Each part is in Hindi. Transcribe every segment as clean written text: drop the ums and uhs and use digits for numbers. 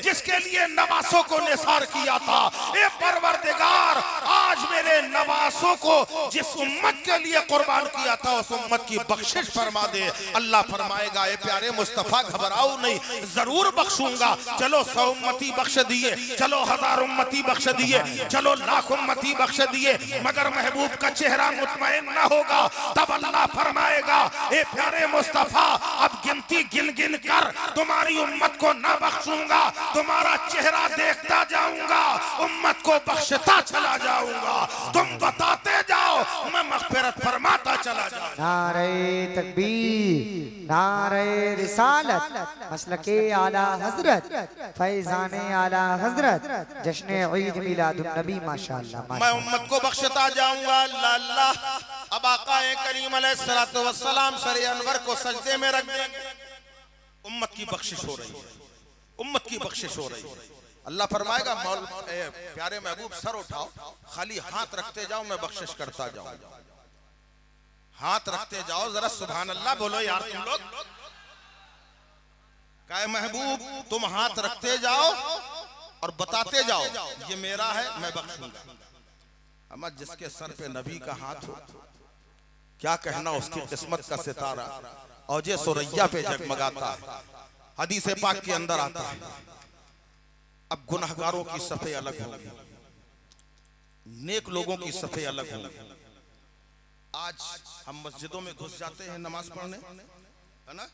जिसके लिए नवासों को निसार किया था। ए परवरदिगार, आज मेरे नवासों को जिस उम्मत के लिए कुर्बान किया था उस उम्मत की बख्शिश फरमा दे। अल्लाह फरमाएगा, ए प्यारे मुस्तफा घबराओ नहीं, जरूर बख्शूंगा। चलो 100 उम्मती बख्श दिए, चलो 1000 उम्मती बख्श दिए, चलो लाख उम्मती बख्श दिए, मगर महबूब का चेहरा मुतमईन न होगा। तब अल्लाह फरमाएगा, ए प्यारे मुस्तफा, अब गिनती गिन गिन कर तुम्हारी उम्मत को न बख्शूंगा, तुम्हारा चेहरा देखता जाऊंगा, उम्मत को बख्शता चला जाऊंगा। तुम बताते जाओ, मैं मग़फ़िरत फरमाता चला जाऊंगा। नारे तकबीर, नारे रिसालत, मसलके आला हजरत, फैज़ाने आला हजरत, जश्न ईद मिलादुन नबी माशाअल्लाह। मैं उम्मत को बख्शता जाऊंगा। अल्लाह अल्लाह। अब आक़ाए करीम अलैहिस्सलातु वस्सलाम सरे अनवर को सजदे में रख देंगे। उम्मत की बख्शिश हो रही है, उम्मत की बख्शिश हो रही है। अल्लाह फरमाएगा, प्यारे महबूब सर उठाओ, खाली हाथ रखते जाओ, मैं बख्शिश करता जाऊं। हाथ रखते जाओ, जरा सुभान अल्लाह बोलो यार तुम लोग। कहे महबूब तुम हाथ रखते जाओ और बताते जाओ, ये मेरा है, मैं बख्शूंगा। अम्मा जिसके सर पे नबी का हाथ हो, क्या कहना उसकी किस्मत का सितारा औजे सुरैया पे जगमगाता है। हदीस पाक के अंदर आता है, अब गुनहगारों की सफ़े अलग होंगी, नेक लोगों की सफ़े अलग होंगी। आज हम मस्जिदों में घुस जाते हैं नमाज पढ़ने, है ना?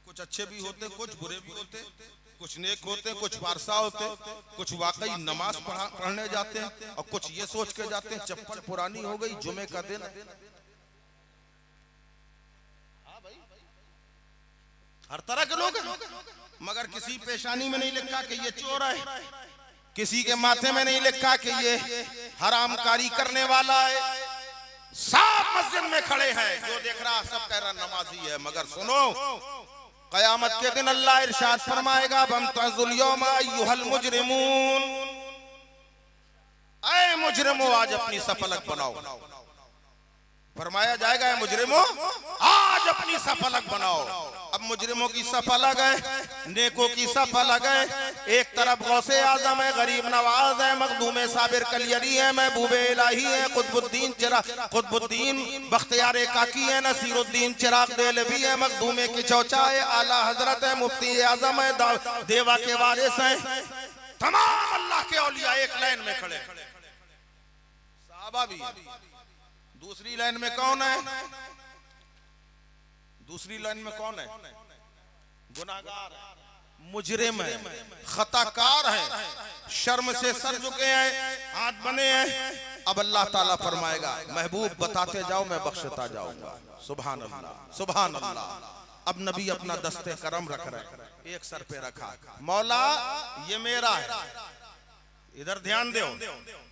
कुछ अच्छे भी होते, कुछ बुरे भी होते, कुछ नेक होते, कुछ पारसा होते, कुछ वाकई नमाज पढ़ने जाते हैं और कुछ ये सोच के जाते हैं चप्पल पुरानी हो गई, जुमे का दिन। हर तरह के लोग हैं, मगर किसी पेशानी में नहीं लिखा कि ये चोर है, किसी के माथे में नहीं लिखा कि ये हरामकारी करने वाला है। साफ मस्जिद में खड़े हैं, जो देख रहा सब कह रहा नमाजी है। मगर सुनो, कयामत के दिन अल्लाह इरशाद फरमाएगा, बमतजुल यौमा अय्युहल मुजरिमून, ऐ मुजरिमो आज अपनी सफलक बनाओ। फरमाया जाएगा, मुजरिमो आज अपनी सफलक बनाओ। अब मुजरिमों की सफ अलग है, नेकों की सफ अलग है। एक तरफ गौसे आजम है, गरीब नवाज है, मखदूम साबिर कलियरी है, महबूबे इलाही है, कुतुबुद्दीन बख्तियार काकी है, नसीरुद्दीन चिराग देलवी है, मखदूम की चौचा है, आला हजरत है, मुफ्ती आजम है, देवा के वारिस है। तमाम अल्लाह के औलिया एक लाइन में खड़े। सहाबा भी। दूसरी लाइन में कौन है? दूसरी लाइन में कौन है? गुनाहगार है, मुजरिम है, खताकार है, शर्म से सर झुके हैं, हाथ बने हैं। अब अल्लाह ताला फरमाएगा, महबूब बताते जाओ, मैं बख्शता जाऊंगा। सुभान अल्लाह, सुभान अल्लाह। अब नबी अपना दस्ते करम रख रहे, एक सर पे रखा, मौला ये मेरा है। इधर ध्यान दो,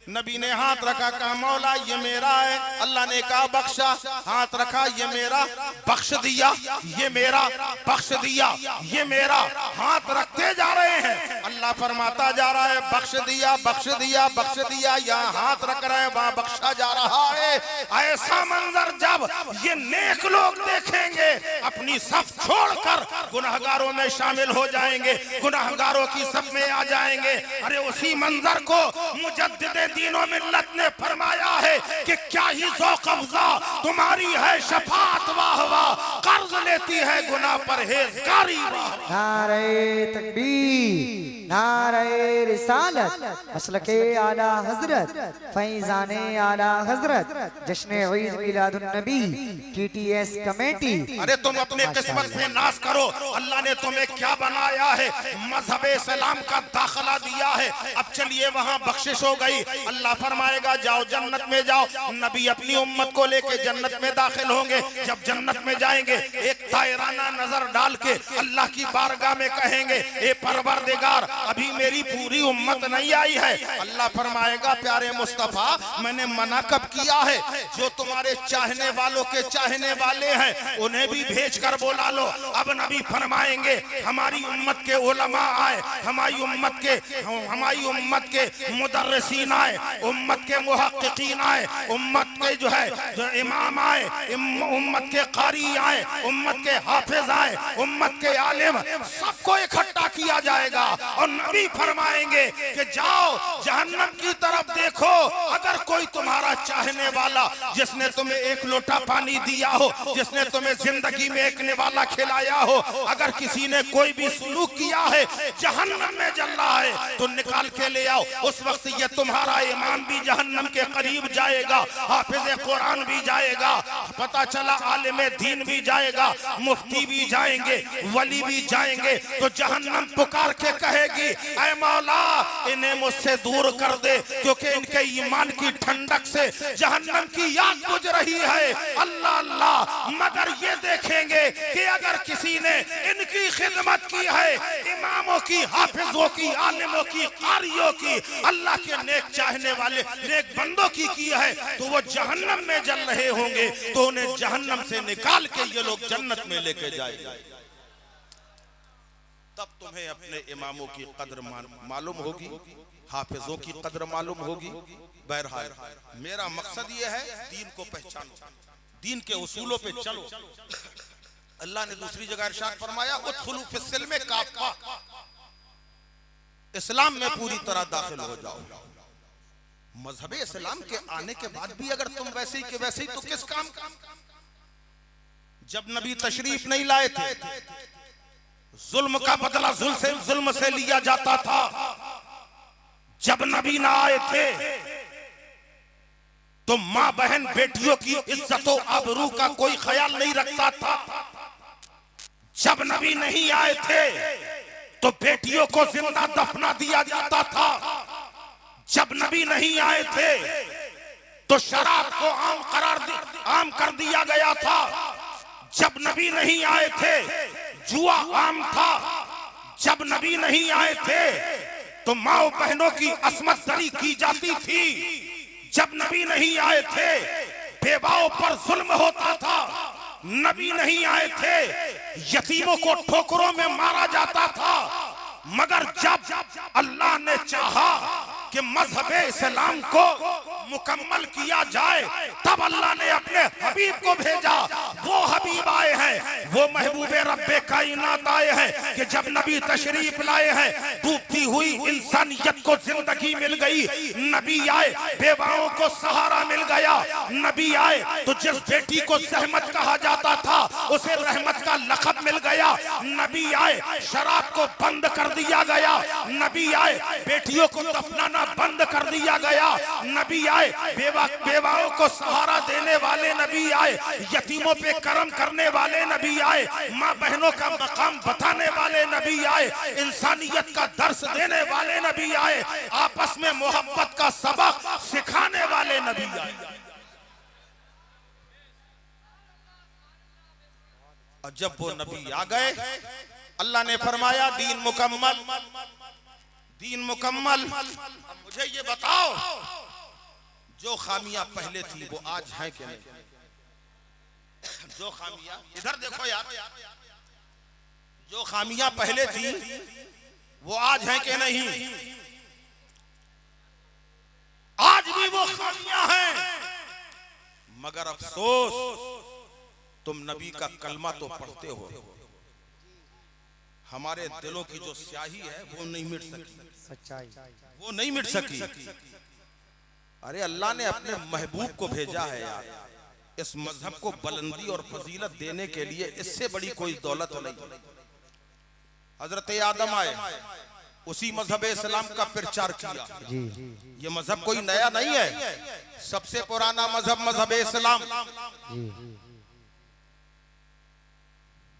नबी ने हाथ रखा, कहा मौला ये मेरा है। अल्लाह ने कहा बख्शा, हाथ रखा, ये मेरा, बख्श दिया, ये मेरा, बख्श दिया, ये मेरा। हाथ रखते जा रहे हैं, अल्लाह फरमाता जा रहा है, बख्श दिया, बख्श दिया, बख्श दिया। यहाँ हाथ रख रहे हैं, वहां बख्शा जा रहा है। ऐसा मंजर जब ये नेक लोग देखेंगे, अपनी सफ छोड़कर गुनहगारों में शामिल हो जाएंगे, गुनहगारों की सफ में आ जाएंगे। अरे उसी मंजर को मुजद्दिद दीनो मिल्लत ने फरमाया है कि क्या ही ज़ौक़ अफ़ज़ा तुम्हारी है शफ़ाअत, वाह वाह कर्ज लेती है गुनाह परहेज़गारी। नारे तकबीर, नारे रिसालत, मसलके आला हजरत, फैज़ाने आला हजरत, जश्न ईद मिलादुन नबी, TTS कमेटी। अरे तुम अपने किस्मत में नाज करो, अल्लाह ने तुम्हें क्या बनाया है, मजहब इस्लाम का दाखिला दिया है। अब चलिए वहाँ बख्शिश हो गई, अल्लाह फरमाएगा जाओ जन्नत में जाओ। नबी अपनी उम्मत को लेके जन्नत में दाखिल होंगे। जब जन्नत में जाएंगे, एक तायराना नजर डाल के अल्लाह की बारगाह में कहेंगे, ए परवरदिगार अभी मेरी पूरी उम्मत नहीं आई है। अल्लाह फरमाएगा, प्यारे मुस्तफा मैंने मना कब किया है? जो तुम्हारे चाहने वालों के चाहने वाले हैं उन्हें भी भेज कर बोला लो। अब नबी फरमाएंगे, हमारी उम्मत के उलमा आए, हमारी उम्मत के मुदर्रिसीन आए, उम्मत के मुहक्किकीन आए, उम्मत के जो इमाम आए, उम्मत के कारी आए, उम्मत के हाफिज आए, उम्मत के आलिम, सबको इकट्ठा किया जाएगा। और नबी फरमाएंगे कि जाओ जहन्नम की तरफ देखो, अगर कोई तुम्हारा चाहने वाला जिसने तुम्हें एक लोटा पानी दिया हो, जिसने तुम्हें जिंदगी में एक निवाला खिलाया हो, अगर किसी ने कोई भी सुलूक किया है जहन्नम में जल रहा है तो निकाल के ले आओ। उस वक्त ये तुम्हारा ईमान भी जहन्नम के करीब जाएगा, हाफिज कुरान भी जाएगा, पता चला आलिम दीन भी जाएगा, मुफ्ती भी जाएंगे, वली भी जाएंगे। तो जहन्नम पुकार के कहेगी ऐ मौला इन्हें मुझसे दूर कर दे, क्योंकि इनके ईमान की ठंडक से जहन्नम की आग बुझ रही है। अल्लाह अल्लाह, मगर ये देखेंगे कि अगर किसी ने इनकी खिदमत की है, इमामों की, हाफिजों की, आलिमों की, कारियों की, अल्लाह के नेक चाहने वाले नेक बंदों की है, तो वो जहन्नम में जल रहे होंगे, तो उन्हें जहन्नम से निकाल के ये लोग जन्नत में लेके जाएंगे। तब तुम्हें अपने इमामों की कद्र मालूम होगी, हाफिजों की कद्र मालूम होगी। बहरहाल मेरा मकसद ये है दीन को पहचानो, दीन के उसूलों पे चलो। अल्लाह ने दूसरी जगह इरशाद फरमाया उदखुलू फिस्सिल्म काफ़ा, इस्लाम में पूरी तरह दाखिल हो जाओ। मजहबे इस्लाम के आने के बाद भी अगर तुम वैसे ही के वैसे ही, तो किस काम का? जब नबी तशरीफ नहीं लाए थे, जुल्म का बदला जुल्म से लिया जाता था। जब नबी ना आए थे तो मां बहन बेटियों की इज्जत और आबरू का कोई ख्याल नहीं रखता था। जब नबी नहीं आए थे तो बेटियों को जिंदा दफना दिया जाता था। जब नबी नहीं आए थे तो शराब को आम कर दिया गया था। जब नबी नहीं आए थे जुआ आम था। जब नबी नहीं आए थे तो माओ बहनों की असमत दरी की जाती थी। जब नबी नहीं आए थे बेवाओं पर जुल्म होता था। नबी नहीं आए थे यतीमों को ठोकरों में मारा जाता था। मगर जब अल्लाह ने चाहा कि मजहबे इस्लाम को मुकम्मल किया जाए, तब अल्लाह ने अपने हबीब को भेजा। वो हबीब आए हैं, वो महबूबे रब्बे कायनात आए हैं कि जब नबी तशरीफ लाए हैं डूबती हुई इंसानियत को जिंदगी मिल गई। नबी आए बेवाओं को सहारा मिल गया। नबी आए तो जिस बेटी को सहमत कहा जाता था उसे रहमत का लक़ब मिल गया। नबी आए शराब को बंद कर दिया गया। नबी आए बेटियों को दफनाना बंद कर दिया गया। नबी आए बेवाओं को सहारा देने वाले नबी आए। यतीमों पे करम करने वाले नबी आए। माँ बहनों का मकाम बताने वाले नबी आए। इंसानियत का दर्स देने वाले नबी आए। आपस में मोहब्बत का सबक सिखाने वाले नबी आए। और जब वो नबी आ गए अल्लाह ने फरमाया दीन मुकम्मल, दीन मुकम्मल। मुझे ये बताओ जो खामियां पहले थी वो आज हैं कि नहीं? जो खामियां, इधर देखो यार, जो खामियां पहले थी वो आज हैं कि नहीं? आज भी वो खामियां हैं, मगर अफसोस तुम नबी का कलमा तो पढ़ते हो, हमारे दिलों की जो स्याही है वो नहीं मिट सकी, सच्चाई वो नहीं मिट सकी। अरे अल्लाह ने अपने महबूब को भेजा है यार, इस मजहब को बुलंदी और फजीलत देने के लिए। इससे बड़ी कोई दौलत नहीं। हजरत आदम आए, उसी मजहब इस्लाम का प्रचार किया। ये मजहब कोई नया नहीं है, सबसे पुराना मजहब मजहब इस्लाम।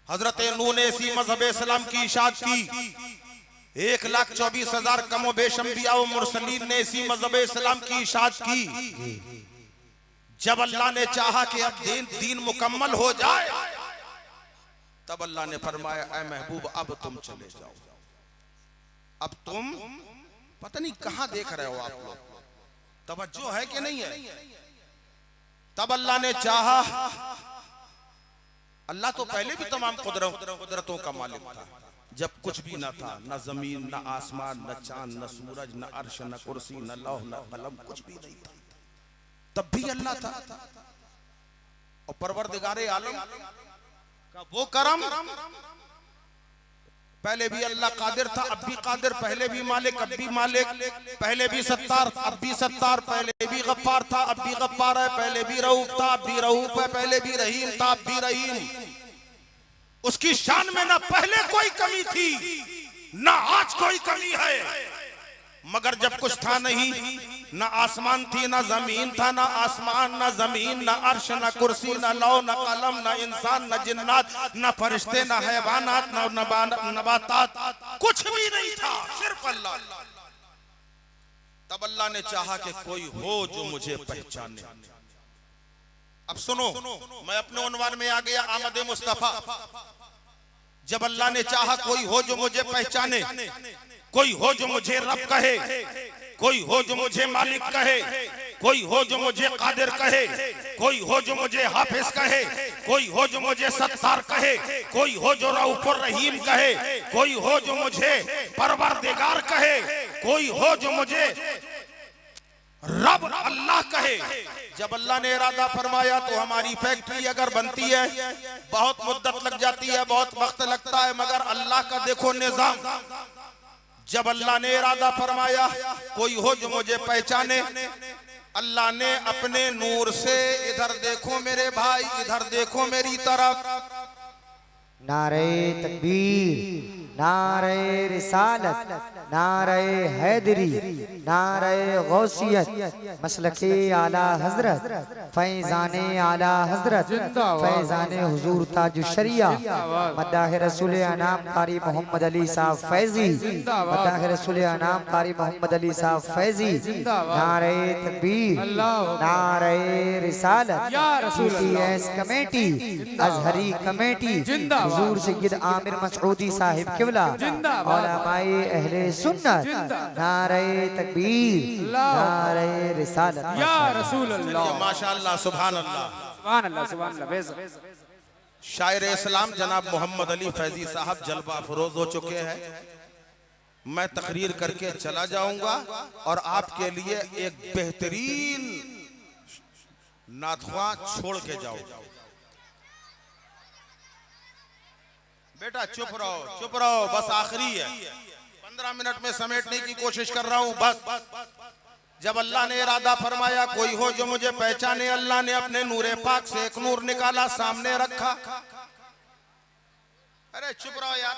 हजरत नूह ने इसी मजहब इस्लाम की इशाअत की। 1,24,000 कमो बेश अंबिया व मुरसलीन ने इसी मजहब इस्लाम की इशाअत की। जब अल्लाह ने चाहा कि अब दीन मुकम्मल हो जाए, तब अल्लाह ने फरमाया ऐ महबूब अब तुम चले जाओ। अब तुम पता नहीं कहां देख रहे हो आप लोग, तवज्जो है कि नहीं है? तब अल्लाह ने चाहा, अल्लाह तो पहले भी तमाम कुदरतों का मालिक था, जब कुछ भी ना था, न जमीन, न आसमान, न चांद, न सूरज, न अर्श, न कुर्सी, न लौह, न कलम, कुछ भी नहीं था, तब भी अल्लाह था। और परवरदिगारे आलम का वो करम, पहले भी अल्लाह कादिर था, अब भी कादिर, पहले भी मालिक, अब भी मालिक, पहले भी सत्तार, अब भी सत्तार, पहले भी गफ्फार था, अब भी गफ्फार है, पहले भी रऊफ था, अब भी रऊफ है, पहले भी रहीम था, अब भी रहीम। उसकी शान में ना पहले कोई कमी थी ना आज कोई कमी है, मगर जब कुछ था नहीं, ना आसमान थी ना जमीन था, ना आसमान ना जमीन, ना अर्श ना कुर्सी, ना लौ ना कलम, ना इंसान ना जिन्नात, ना फरिश्ते ना हैवानात, ना नबातात, कुछ भी नहीं था, सिर्फ अल्लाह। तब अल्लाह ने चाहा कि कोई हो जो मुझे पहचाने। अब सुनो, मैं अपने उन्वान में आ गया, आमद मुस्तफा। जब अल्लाह ने चाहा कोई हो जो मुझे पहचाने, कोई हो जो मुझे रब कहे, कोई हो जो मुझे मालिक कहे, कोई हो जो मुझे कादिर कहे, कोई हो जो मुझे हाफिज कहे, कोई हो जो मुझे सत्तार कहे, कोई हो जो रऊफ और रहीम कहे, कोई हो जो मुझे परवरदिगार कहे, कोई हो जो मुझे रब अल्लाह कहे। जब अल्लाह ने इरादा फरमाया तो हमारी फैक्ट्री अगर बनती है बहुत मुद्दत लग जाती है, बहुत वक्त लगता है, मगर अल्लाह का देखो निजाम। जब अल्लाह ने इरादा फरमाया कोई हो जो मुझे पहचाने, अल्लाह ने अपने नूर से, इधर देखो मेरे भाई, इधर देखो मेरी तरफ, नारे तकबीर, नारे रिसालत, नारे हैदरी, नारे गौसियत, मसलके आला हजरत, फैजाने आला हजरत, फैजाने हुजूर ताज शरिया, मद्दाह रसूल अनाम कारी मोहम्मद अली साहब फैजी, मद्दाह रसूल अनाम कारी मोहम्मद अली साहब फैजी, नारे तकबीर, नारे रिसालत, GTS कमेटी, अजहरी कमेटी, हुजूर सैयद आमिर मसऊदी साहिब किबला, उलमाए अहले सुन्नत, नारे तकबीर, नारे रिसालत, या रसूल अल्लाह, माशाअल्लाह, सुभान अल्लाह, सुभान अल्लाह, सुभान अल्लाह। शायर इस्लाम जनाब मोहम्मद अली फैजी साहब जलवा अफरोज हो चुके हैं। मैं तकरीर करके चला जाऊंगा और आपके लिए एक बेहतरीन नाथवा छोड़ के जाऊंगा। बेटा चुप रहो, चुप रहो, बस आखिरी है, 15 मिनट में समेटने की कोशिश कर रहा हूं बस। जब अल्लाह ने इरादा फरमाया कोई हो जो मुझे पहचाने, अल्लाह ने अपने नूरे पाक से एक नूर निकाला, सामने रखा। अरे चुप रहो यार,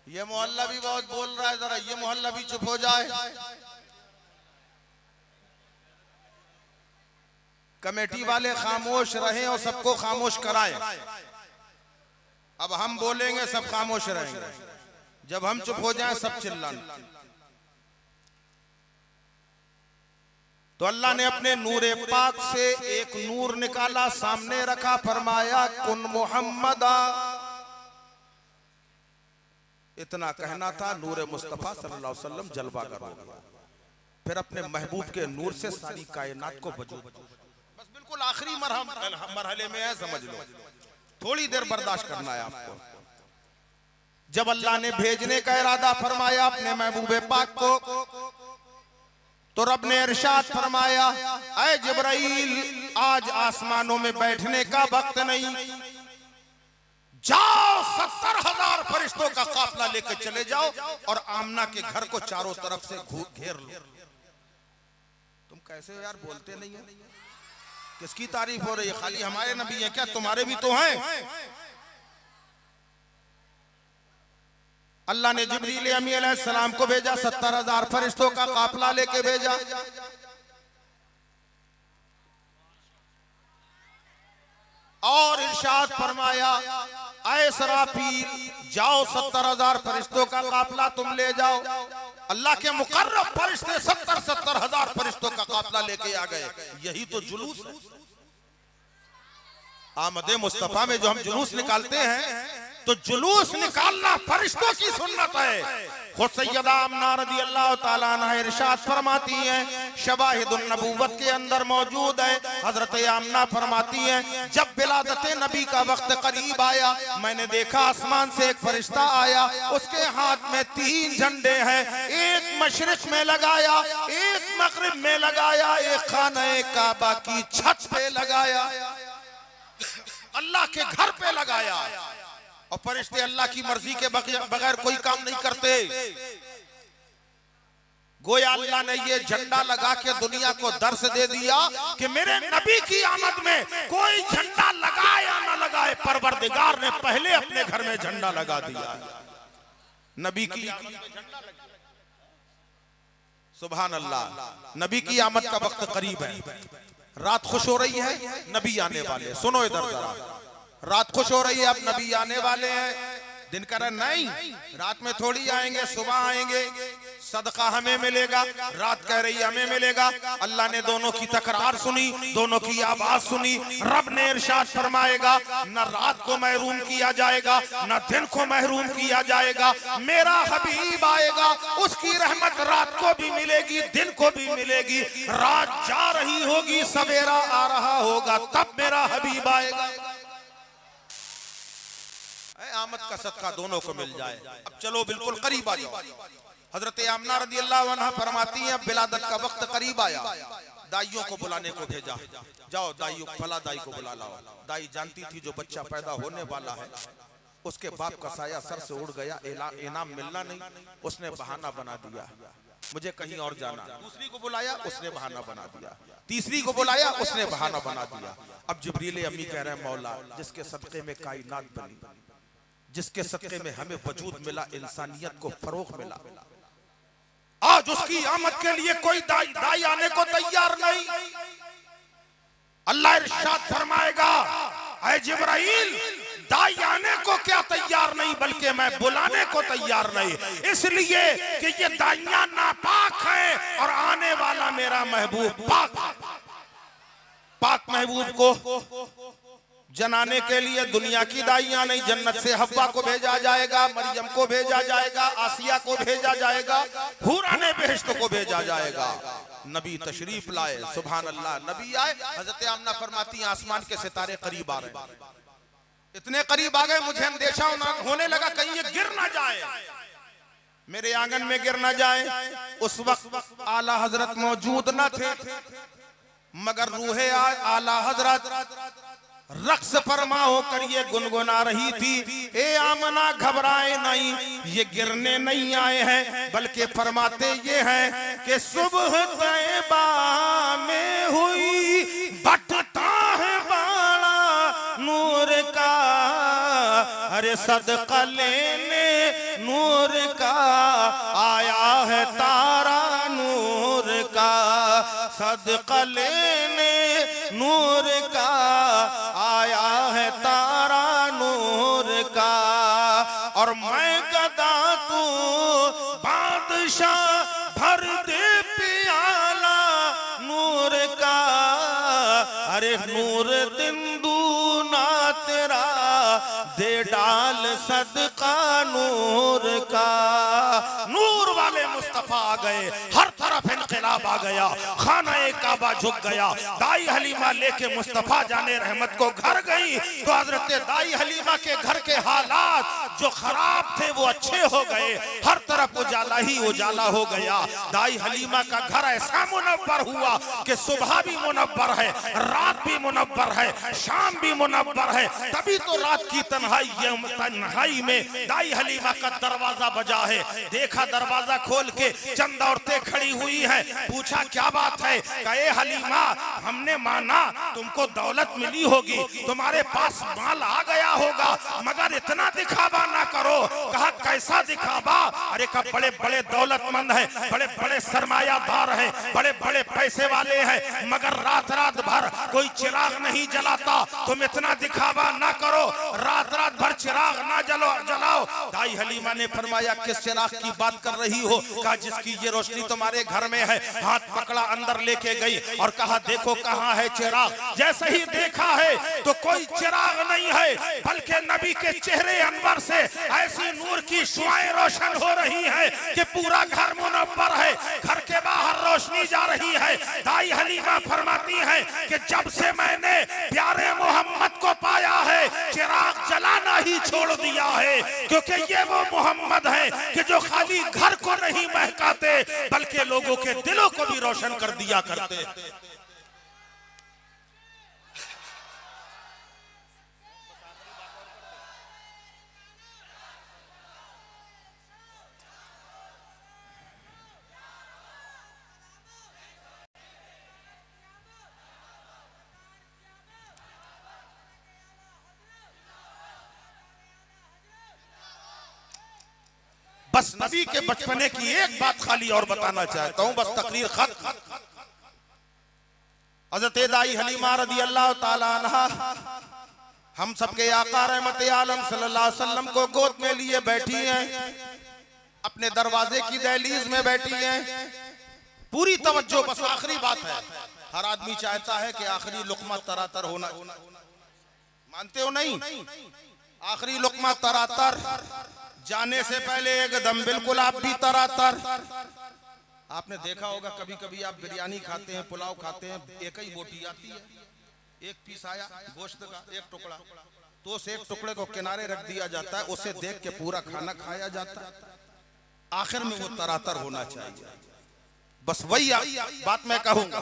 ये मोहल्ला भी बहुत बोल रहा है, जरा ये मोहल्ला भी चुप हो जाए। कमेटी वाले खामोश रहें और सबको खामोश कराएं। अब हम बोलेंगे सब खामोश रहेंगे, जब हम चुप हो जाएं सब चिल्लाना। तो अल्लाह ने अपने नूरे पाक से एक नूर निकाला, सामने रखा, फरमाया कुन मुहम्मदा। इतना कहना था, नूरे मुस्तफा सल्लल्लाहु अलैहि वसल्लम जलवा कर हो गया। फिर अपने महबूब के नूर से सारी कायनात को वजूद, बस बिल्कुल आखिरी मरहले में है, समझ लो, थोड़ी देर बर्दाश्त करना है आपको। जब अल्लाह ने भेजने का इरादा फरमाया अपने महबूबे पाक को, तो रब ने इरशाद फरमाया, ऐ जिब्राइल, आज आसमानों में बैठने का वक्त नहीं, जाओ 70,000 फरिश्तों का काफिला लेकर चले जाओ और आमना के घर को चारों तरफ से घेर लो। तुम कैसे हो यार, बोलते नहीं हो? किसकी तारीफ हो रही है? खाली हमारे नबी हैं क्या? तुम्हारे भी तो हैं। अल्लाह ने जिब्रील अमीन अलैहिस्सलाम को भेजा, 70,000 फरिश्तों का काफिला लेके भेजा। और इरशाद फरमाया, ऐ इसराफील, जाओ 70,000 फरिश्तों का काफिला तुम ले जाओ। अल्लाह के मुकर्रब फरिश्ते 70,000 फरिश्तों का काफिला लेके आ गए। यही तो जुलूस, आमदे मुस्तफा में जो हम जुलूस निकालते हैं, तो जुलूस निकालना फरिश्तों की सुन्नत है। खुद सैयदा आमना रज़ी अल्लाह ताला अन्हा इरशाद फरमाती हैं, शवाहिदुन नबूवत के अंदर मौजूद है, हजरत आमना फरमाती हैं, जब विलादत नबी का वक्त करीब आया, मैंने देखा आसमान से एक फरिश्ता आया, उसके हाथ में 3 झंडे हैं, एक मशरिक में लगाया, एक मगरिब में लगाया, एक खाने काबा की छत पे लगाया। अल्लाह के घर पे लगाया। और फरिश्ते अल्लाह की मर्जी के बगैर कोई काम नहीं करते। गोया अल्लाह ने ये झंडा लगा के दुनिया को दर्श दे दिया कि मेरे नबी की आमद में कोई झंडा लगाए या ना लगाए, परवरदिगार ने पहले अपने घर में झंडा लगा दिया। नबी की सुभान अल्लाह। नबी की आमद का वक्त करीब है, रात खुश हो रही है, नबी आने वाले। सुनो इधर जरा, रात खुश हो रही है, अब नबी आने वाले हैं। दिन कह रहा नहीं, रात में थोड़ी आएंगे, सुबह आएंगे, सदका हमें मिलेगा। रात कह रही हमें मिलेगा। अल्लाह ने दोनों की तकरार सुनी, दोनों की आवाज सुनी। रब ने इरशाद फरमाएगा, न रात को महरूम किया जाएगा, न दिन को महरूम किया जाएगा। मेरा हबीब आएगा, उसकी रहमत रात को भी मिलेगी, दिन को भी मिलेगी। रात जा रही होगी, सवेरा आ रहा होगा, तब मेरा हबीब आएगा। आमद का सदका दोनों को मिल जाए। अब चलो बिल्कुल करीब आ जाओ। हजरत आमना रदी अल्लाह अन्हा फरमाती हैं, विलादत का वक्त करीब आया, दाइयों को बुलाने को भेजा। जाओ दाइयों, फला दाई को बुला लाओ। दाई जानती थी जो बच्चा पैदा होने वाला है उसके बाप का साया सर से उड़ गया, इनाम मिलना नहीं। उसने बहाना बना दिया, मुझे कहीं और जाना। दूसरी को बुलाया, उसने बहाना बना दिया। तीसरी को बुलाया, उसने बहाना बना दिया। अब जिब्रील अम्मी कह रहे हैं, मौला जिसके सदके में कायनात बनी, जिसके सदके में हमें वजूद मिला, इंसानियत को फरोग मिला, आज उसकी आमद के लिए कोई दाई आने को तैयार नहीं। अल्लाह इरशाद फरमाएगा, ऐ जिब्राइल, दाई आने को क्या तैयार नहीं, बल्कि मैं बुलाने को तैयार नहीं। इसलिए कि ये दाइयां नापाक हैं और आने वाला मेरा महबूब पाक। पाक महबूब को जनाने के लिए दुनिया की दाइयां नहीं, जन्नत से हव्वा को भेजा जाएगा, मरियम को भेजा जाएगा, आसिया को भेजा जाएगा, हुराने बेहश्त को भेजा जाएगा। नबी तशरीफ लाए, सुभान अल्लाह। नबी आए, हजरत आमना फरमाती आसमान के सितारे करीब आ रहे, इतने करीब आ गए मुझे अंदेशा होने लगा कहीं ये गिर ना जाए, मेरे आंगन में गिर ना जाए। उस वक्त आला हजरत मौजूद न थे, मगर रूहे आला हजरत रक्स फरमा होकर ये गुनगुना रही थी, ए आमना घबराए नहीं, ये गिरने नहीं आए हैं, बल्कि फरमाते ये हैं कि सुबह तैबा में हुई बटता है बाड़ा नूर का, अरे सदका लेने नूर का आया है तारा नूर का, सदका लेने नूर का आया है तारा नूर का। और मैं गदा तू बादशाह, भर दे प्याला नूर का, अरे नूर दिन दूना तेरा दे डाल सदका नूर का। नूर वाले मुस्तफा आ गए, हर तरफ इनकलाब आ गया, खाना काबा झुक गया। दाई हलीमा लेके मुस्तफा जाने रहमत को घर गई तो हजरत दाई हलीमा के घर के हालात जो खराब थे वो अच्छे हो गए, हर तरफ उजाला ही उजाला हो गया। दाई हलीमा का घर ऐसा मुनव्वर हुआ कि सुबह भी मुनव्वर है, रात भी मुनव्वर है, शाम भी मुनव्वर है। तभी तो रात की तन्हाई में दाई हलीमा का दरवाजा बजा है। देखा दरवाजा खोल के चंद औरतें खड़ी हुई हैं, पूछा क्या बात है? कहे हलीमा, हमने माना तुमको दौलत मिली होगी, तुम्हारे पास माल आ गया होगा, मगर इतना दिखावा ना करो। कहा कैसा दिखावा? अरे कब बड़े बड़े दौलतमंद हैं, बड़े बड़े सरमायादार हैं, बड़े बड़े पैसे वाले हैं, मगर रात रात भर कोई चिराग नहीं जलाता, तुम इतना दिखावा ना करो, रात रात भर चिराग ना जलाओ। दाई हलीमा ने फरमाया किस चिराग की बात कर रही हो? कहा जिसकी ये रोशनी तुम्हारे घर में है। हाथ पकड़ा, अंदर लेके गई और कहा देखो कहाँ है चिराग। जैसे ही देखा है तो कोई चिराग नहीं है, बल्कि नबी के चेहरे अनवर से ऐसी नूर की शुआएं रोशन हो रही है कि पूरा घर मुनव्वर है, घर के बाहर रोशनी जा रही है। दाई हलीमा फरमाती है कि जब से मैंने प्यारे मोहम्मद को पाया है, चिराग जलाना ही छोड़ दिया है, क्योंकि ये वो मोहम्मद है कि जो खाली घर को नहीं महकाते बल्कि लोगों के दिलों को भी रोशन कर दिया करते। बस नबी के बचपने की एक बात खाली और बताना चाहता हूं, बस तकरीर खत्म। हज़रत दाई हलीमा रज़ी अल्लाह ताला अन्हा हम सबके आका रहमत आलम सल्लल्लाहु अलैहि वसल्लम को गोद में लिए बैठी हैं, अपने दरवाजे की दहलीज में बैठी हैं। पूरी तवज्जो, बस आखिरी बात है। हर आदमी चाहता है कि आखिरी लुकमा तरातर होना, मानते हो नहीं? आखिरी लुकमा तरातर, जाने से पहले एकदम बिल्कुल आप भी तरातर। आपने देखा होगा कभी कभी आप बिरयानी खाते हैं, पुलाव खाते हैं, एक ही बोटी आती है, एक पीस आया गोश्त का एक टुकड़ा, तो उस एक टुकड़े को किनारे रख दिया जाता है, उसे देख के पूरा खाना खाया जाता है। आखिर में वो तरातर होना चाहिए। बस वही बात मैं कहूंगा।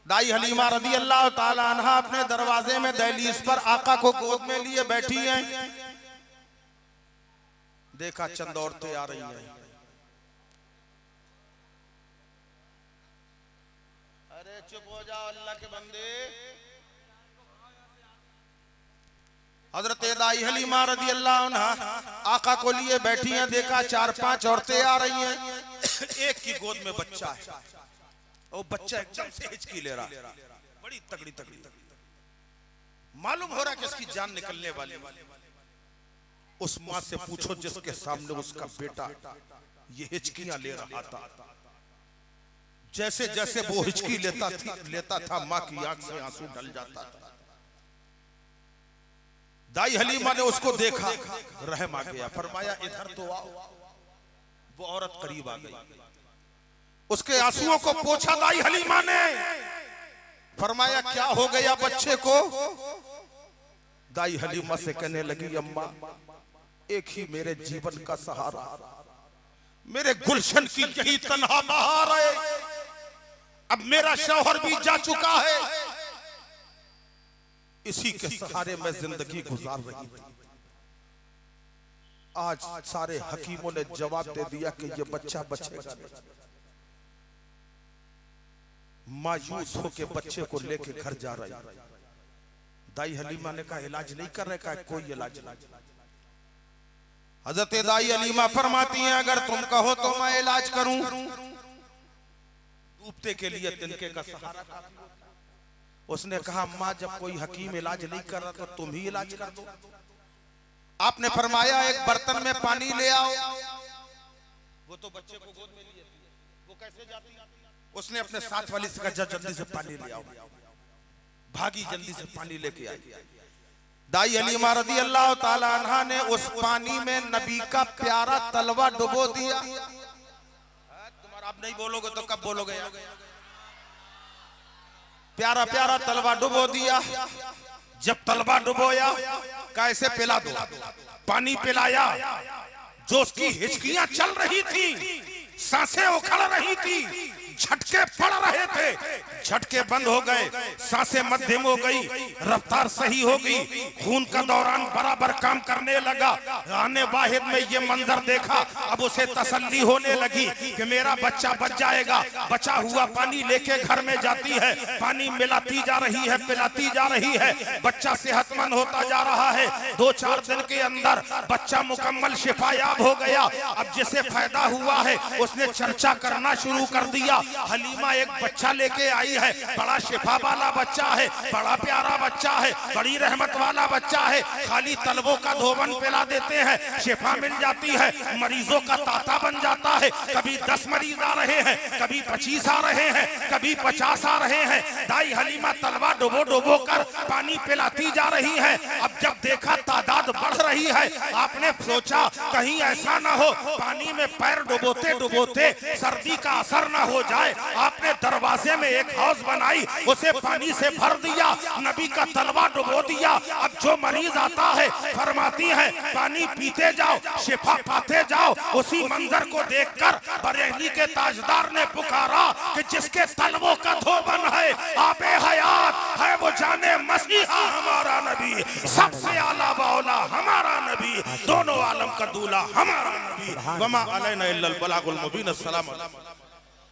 दाई हलीमा रज़ी अल्लाह ताला अन्हा अपने दरवाजे में दहलीज पर आका को गोद में लिए बैठी हैं। देखा चंद औरतें आ रही हैं। अरे चुप हो जाओ अल्लाह के बंदे। हजरत दाई हलीमा रज़ी अल्लाह अन्हा आका को लिए बैठी हैं। देखा 4-5 औरतें आ रही हैं। एक की गोद में बच्चा है, वो बच्चा एकदम से हिचकी ले रहा, बड़ी तगड़ी तगड़ी मालूम हो रहा कि इसकी जान निकलने वाली। उस माँ से पूछो जिसके सामने उसका बेटा ये हिचकियां ले रहा था, जैसे जैसे वो हिचकी लेता था माँ की आंख से आंसू ढल जाता था। दाई हलीमा ने उसको देखा, रहम आ गया, फरमाया इधर तो आओ। वो औरत करीब आ गई, उसके आंसुओं को पोंछा दाई हलीमा ने, फरमाया क्या हो गया बच्चे को? दाई हलीमा से कहने लगी अम्मा, एक ही मेरे जीवन का सहारा, मेरे गुलशन की यही तन्हा बहार है। अब मेरा शौहर भी जा चुका है, इसी के सहारे मैं जिंदगी गुजार रही थी। आज सारे हकीमों ने जवाब दे दिया कि ये बच्चा बचेगा। मायूस होके बच्चे को लेके घर जा रही। दाई हलीमा ने कहा इलाज नहीं कर रहे, कहा कोई इलाज नहीं। हजरत दाई हलीमा फरमाती हैं अगर तुम कहो तो मैं इलाज करूं। डूबते के लिए तिनके का सहारा। उसने कहा माँ जब कोई हकीम इलाज नहीं कर रहा तो तुम ही इलाज कर दो। आपने फरमाया एक बर्तन में पानी ले आओ। वो तो बच्चे को गोद में लिए थी, वो कैसे जाती? उसने अपने साथ वाली से कहा जल्दी से पानी ले आओ। भागी जल्दी से पानी लेके आई। दाई हलीमा रज़ी अल्लाह ताला अन्हा ने उस पानी में नबी का प्यारा तलवा डुबो दिया। तुम्हारा आप नहीं बोलोगे तो कब बोलोगे? प्यारा प्यारा तलवा डुबो दिया। जब तलवा डुबोया कैसे पिला दो, पानी पिलाया। जो उसकी हिचकियां चल रही थी, सांसें उखड़ रही थी, झटके पड़ रहे थे, झटके बंद हो गए, सांसें मध्यम हो गई, रफ्तार सही हो गई, खून का दौरान बराबर काम करने लगा। आने वाहिद में ये मंजर देखा, अब उसे तसल्ली होने लगी कि मेरा बच्चा बच जाएगा। बचा हुआ पानी लेके घर में जाती है, पानी मिलाती जा रही है, पिलाती जा रही है। बच्चा सेहतमंद होता जा रहा है। 2-4 दिन के अंदर बच्चा मुकम्मल शिफायाब हो गया। अब जिसे फायदा हुआ है उसने चर्चा करना शुरू कर दिया। हलीमा एक बच्चा लेके आई है, बड़ा शिफा वाला बच्चा है, बड़ा प्यारा बच्चा है, बड़ी रहमत वाला बच्चा है। खाली तलवों का धोवन पिला देते हैं, शिफा मिल जाती है, मरीजों का ताता बन जाता है। कभी 10 मरीज आ रहे हैं, कभी 25 आ रहे हैं, कभी 50 आ रहे हैं। दाई हलीमा तलवा डुबो डुबो कर पानी पिलाती जा रही है। अब जब देखा तादाद बढ़ रही है, आपने सोचा कहीं ऐसा ना हो पानी में पैर डुबोते डुबोते सर्दी का असर ना हो जाए। आपने दरवाजे में एक हौज बनाई, उसे पानी से भर दिया, नबी का तलवा डुबो दिया। अब जो मरीज आता है फरमाती है पानी पीते जाओ, शिफा पाते जाओ। उसी मंजर को देखकर बरेली के ताजदार ने पुकारा कि जिसके तलवों का धोबन है, आपे हयात है, वो जाने मसीहा हमारा नबी, सबसे आला बाउला हमारा नबी, दोनों आलम का दूल्हा हमारा नबी। वमा अलैना इल्लल बलागुल मुबीन। अस्सलाम वालेकुम।